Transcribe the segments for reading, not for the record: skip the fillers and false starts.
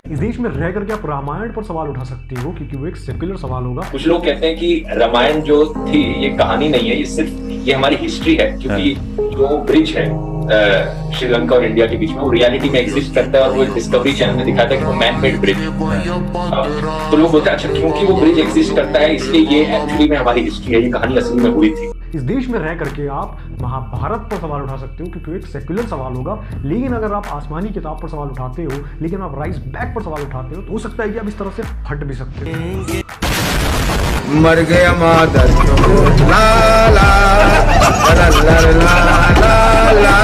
इस देश में रह करके आप रामायण पर सवाल उठा सकते हो क्योंकि वो एक सेक्युलर सवाल होगा। कुछ लोग कहते हैं कि रामायण जो थी ये कहानी नहीं है, ये हमारी हिस्ट्री है, क्योंकि जो ब्रिज है श्रीलंका और इंडिया के बीच में वो रियलिटी में एग्जिस्ट करता है और वो डिस्कवरी चैनल में दिखाता है कि वो मैन मेड ब्रिज। तो लोग बोलते हैं अच्छा क्योंकि वो ब्रिज एग्जिस्ट करता है इसलिए ये एक्चुअली में हमारी हिस्ट्री है, ये कहानी असली में हुई थी। इस देश में रह करके आप महाभारत पर सवाल उठा सकते हो क्योंकि एक सेक्युलर सवाल होगा। लेकिन अगर आप आसमानी किताब पर सवाल उठाते हो, लेकिन आप राइस बैग पर सवाल उठाते हो, तो हो सकता है कि आप इस तरह से फट भी सकते हो। मर गया मादर ला ला ला ला ला।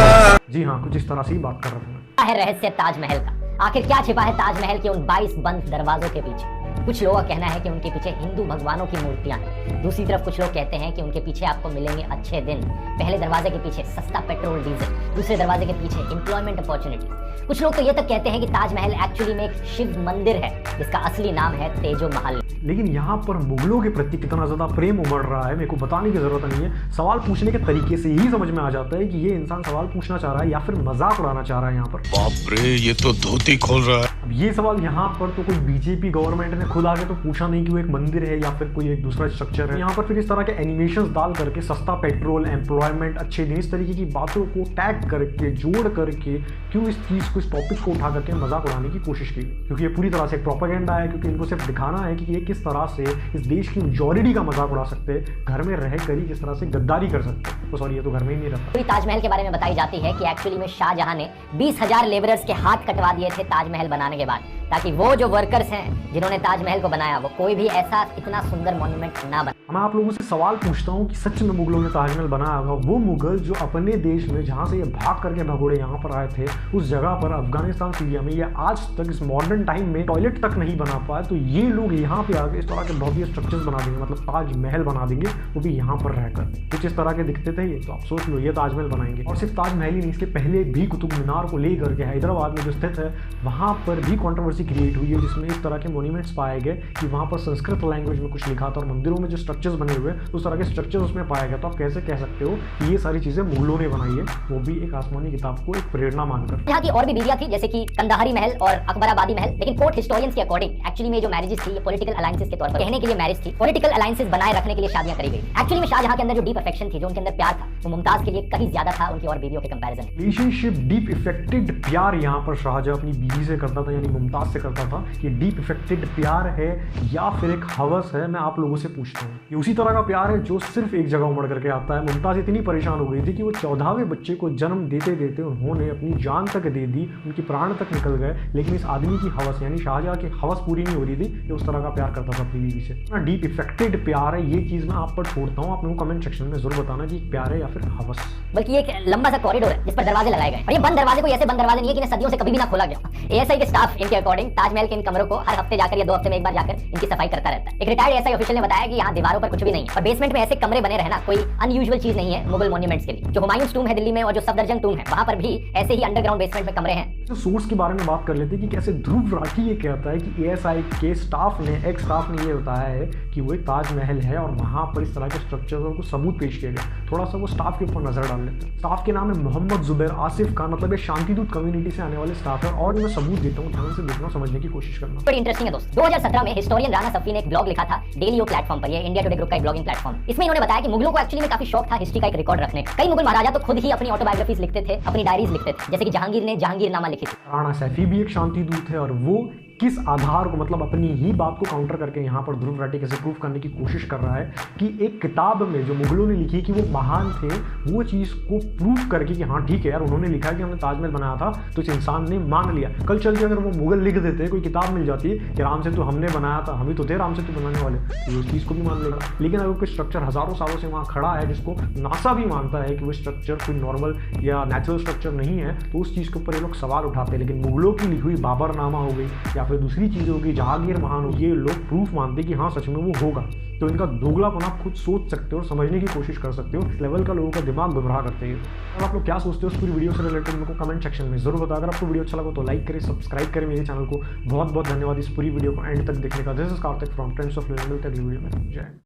जी हाँ, कुछ इस तरह से ही बात कर रहा हूँ मैं। है रहस्य ताजमहल का। आखिर क्या छिपा है ताजमहल के उन 22 बंद दरवाजों के पीछे? कुछ लोगों का कहना है कि उनके पीछे हिंदू भगवानों की मूर्तियां हैं। दूसरी तरफ कुछ लोग कहते हैं कि उनके पीछे आपको मिलेंगे अच्छे दिन। पहले दरवाजे के पीछे सस्ता पेट्रोल डीजल, दूसरे दरवाजे के पीछे एम्प्लॉयमेंट अपॉर्चुनिटी। कुछ लोग तो ये तक कहते हैं कि ताजमहल एक्चुअली में एक शिव मंदिर है जिसका असली नाम है तेजो महल। लेकिन यहाँ पर मुगलों के प्रति कितना ज्यादा प्रेम उमड़ रहा है मेरे को बताने की जरूरत नहीं है। सवाल पूछने के तरीके से ही समझ में आ जाता है कि ये इंसान सवाल पूछना चाह रहा है या फिर मजाक उड़ाना चाह रहा है। यहाँ पर बाप रे, ये तो धोती खोल रहा है। अब ये सवाल यहाँ पर तो कोई बीजेपी गवर्नमेंट ने खुद आके तो पूछा नहीं कि वो एक मंदिर है या फिर कोई एक दूसरा स्ट्रक्चर है। यहाँ पर फिर इस तरह के एनिमेशंस डाल करके सस्ता पेट्रोल, एम्प्लॉयमेंट, अच्छे दिन, इस तरीके की बातों को टैग करके जोड़ करके क्यों इस चीज को, इस टॉपिक को उठा करके मजाक उड़ाने की कोशिश की, क्योंकि ये पूरी तरह से प्रोपेगेंडा है। क्योंकि इनको सिर्फ दिखाना है कि ये किस तरह से इस देश की मेजॉरिटी का मजाक उड़ा सकते हैं, घर में रह कर ही किस तरह से गद्दारी कर सकते हैं। तो सॉरी, ये तो घर में ही नहीं रहता। पूरी ताजमहल के बारे में बताई जाती है कि एक्चुअली में शाहजहां ने 20,000 लेबरर्स के हाथ कटवा दिए थे ताजमहल बनाने के बाद, ताकि वो जो वर्कर्स हैं जिन्होंने ताजमहल को बनाया वो कोई भी ऐसा इतना सुंदर मॉन्यूमेंट ना बना। मैं आप लोगों से सवाल पूछता हूँ कि सच में मुगलों ने ताजमहल बनाया होगा? वो मुगल जो अपने देश में जहाँ से ये भाग करके भगोड़े यहाँ पर आए थे, उस जगह पर अफगानिस्तान, सीरिया में, ये आज तक इस मॉडर्न टाइम में टॉयलेट तक नहीं बना पाए, तो ये लोग यहाँ पे आके इस तरह के भव्य स्ट्रक्चर्स बना देंगे, मतलब ताजमहल बना देंगे, वो भी यहाँ पर रहकर। कुछ इस तरह के दिखते थे ये, तो आप सोच लो ये ताजमहल बनाएंगे। और सिर्फ ताजमहल ही नहीं, इसके पहले भी कुतुब मीनार को लेकर के हैदराबाद में जो स्थित है वहाँ पर भी कॉन्ट्रोवर्सी क्रिएट हुई है, जिसमें इस तरह के मॉन्यूमेंट्स पाए गए कि वहाँ पर संस्कृत लैंग्वेज में कुछ लिखा था और मंदिरों में जो स्ट्रक्चर्स बने हुए उस तरह के स्ट्रक्चर्स उसमें पाया गया। तो आप कैसे कह सकते हो कि ये सारी चीजें मुगलों ने बनाई है, वो भी एक आसमानी किताब को एक प्रेरणा मानकर। यहाँ की और भी बीवियां थी जैसे कि कंदाहारी महल और अकबराबादी महल, लेकिन कोर्ट हिस्टोरियंस के अकॉर्डिंग एक्चुअली में जो मैरिजेस थी ये पॉलिटिकल अलायंसेस के तौर पर कहने के लिए मैरिज थी। पॉलिटिकल अलायंसेस बनाए रखने के लिए शादियां करी गई। एक्चुअली में शाहजहां के अंदर जो डीप अफेक्शन थी, जो उनके अंदर प्यार था, वो मुमताज के लिए कहीं ज्यादा था उनकी और बीवियों के कंपैरिजन। रिलेशनशिप डीप इफेक्टेड प्यार यहाँ पर शाहजहां अपनी बीवी से करता था, यानी मुमताज से करता था। ये डीप इफेक्टेड प्यार है या फिर एक हवस है, मैं आप लोगों से पूछता हूँ। ये उसी तरह का प्यार है जो सिर्फ एक जगह उमड़ करके आता है। मुमताज इतनी परेशान हो गई थी कि वो 14वें बच्चे को जन्म देते देते उन्होंने अपनी जान तक दे दी, उनकी प्राण तक निकल गए, लेकिन इस आदमी की हवस यानी शाहजहां की हवस पूरी नहीं हो रही थी। ये उस तरह का प्यार करता था अपनी बीवी से। ना डीप इफेक्टेड प्यार है, ये चीज मैं आप पर छोड़ता हूँ। आप लोगों को कमेंट सेक्शन में जरूर बताना कि प्यार है या फिर हवस। बल्कि एक लंबा सा कॉरिडोर है जिस पर दरवाजे लगाए गए, और ये बंद दरवाजे कोई ऐसे बंद दरवाजे नहीं है कि सदियों से कभी भी ना खोला गया। एएसआई के स्टाफ इनके अकॉर्डिंग ताजमहल के इन कमरों को हर हफ्ते जाकर या 2 हफ्ते में एक बार जाकर इनकी सफाई करता रहता है। एक रिटायर्ड एएसआई ऑफिशियल ने बताया कि यहाँ दीवारों पर कुछ भी नहीं है और बेसमेंट में ऐसे कमरे बने रहना कोई अनयूजुअल चीज नहीं है मुगल मॉन्यूमेंट्स के लिए। जो हुमायूं टूम है दिल्ली में और जो सफदरजंग टूम है वहां पर भी ऐसे ही अंडरग्राउंड बेसमेंट में कमरे हैं। तो सोर्स के बारे में बात कर लेते हैं कि कैसे ध्रुव राठी ये कहता है कि एएसआई के स्टाफ ने, एक्स स्टाफ ने ये बताया है कि वो एक ताजमहल है और वहां पर इस तरह के स्ट्रक्चर्स को सबूत पेश किए गए। थोड़ा सा वो स्टाफ के ऊपर नजर डाल लेते हैं। स्टाफ के नाम है मोहम्मद जुबैर आसिफ खान, मतलब ये शांतिदूत कम्युनिटी से आने वाले स्टाफ है और मैं सबूत देता हूँ, ध्यान से देखना, समझने की कोशिश करना। बड़ी इंटरेस्टिंग है दोस्त। 2017 में हिस्टोरियन राना सफी ने एक ब्लॉग लिखा था डेलियो प्लेटफॉर्म पर, ये इंडिया टुडे ग्रुप का एक ब्लॉगिंग प्लेटफॉर्म। इसमें इन्होंने बताया कि मुगलों को एक्चुअली में काफी शौक था हिस्ट्री का एक रिकॉर्ड रखने का। कई मुगल महाराजा तो खुद ही अपनी ऑटोबायोग्राफीज लिखते थे, अपनी डायरीज लिखते थे, जैसे कि जहांगीर ने जहांगीरनामा लिखी थी। राणा सैफी भी एक शांतिदूत है और वो किस आधार को, मतलब अपनी ही बात को काउंटर करके यहाँ पर ध्रुव राठी कैसे प्रूफ करने की कोशिश कर रहा है कि एक किताब में जो मुगलों ने लिखी कि वो महान थे, वो चीज़ को प्रूफ करके कि हाँ ठीक है यार, उन्होंने लिखा है कि हमने ताजमहल बनाया था, तो इस इंसान ने मान लिया। कल चल के अगर वो मुगल लिख देते, कोई किताब मिल जाती है कि राम से तो हमने बनाया था, हम ही तो थे राम से तो बनाने वाले, तो उस चीज़ को भी मान लेगा। लेकिन अगर कोई स्ट्रक्चर हज़ारों सालों से वहाँ खड़ा है, जिसको नासा भी मानता है कि वो स्ट्रक्चर कोई नॉर्मल या नेचुरल स्ट्रक्चर नहीं है, तो उस चीज़ के ऊपर ये लोग सवाल उठाते हैं। लेकिन मुगलों की लिखी हुई बाबरनामा हो गई या फिर दूसरी चीज़ें जहांगीर महान हो, ये लोग प्रूफ मानते कि हाँ सच में वो होगा। तो इनका दोगलापन आप खुद सोच सकते हो और समझने की कोशिश कर सकते हो। इस लेवल का लोगों का दिमाग गुमराह करते हैं। और आप लोग क्या सोचते हो उस पूरी वीडियो से रिलेटेड मेरे को कमेंट सेक्शन में जरूर बताओ। अगर आपको वीडियो अच्छा लगा तो लाइक करें, सब्सक्राइब करें मेरे चैनल को। बहुत बहुत धन्यवाद इस पूरी वीडियो को एंड तक देखने का। This is Kartik from trends of living. अगली वीडियो में जय।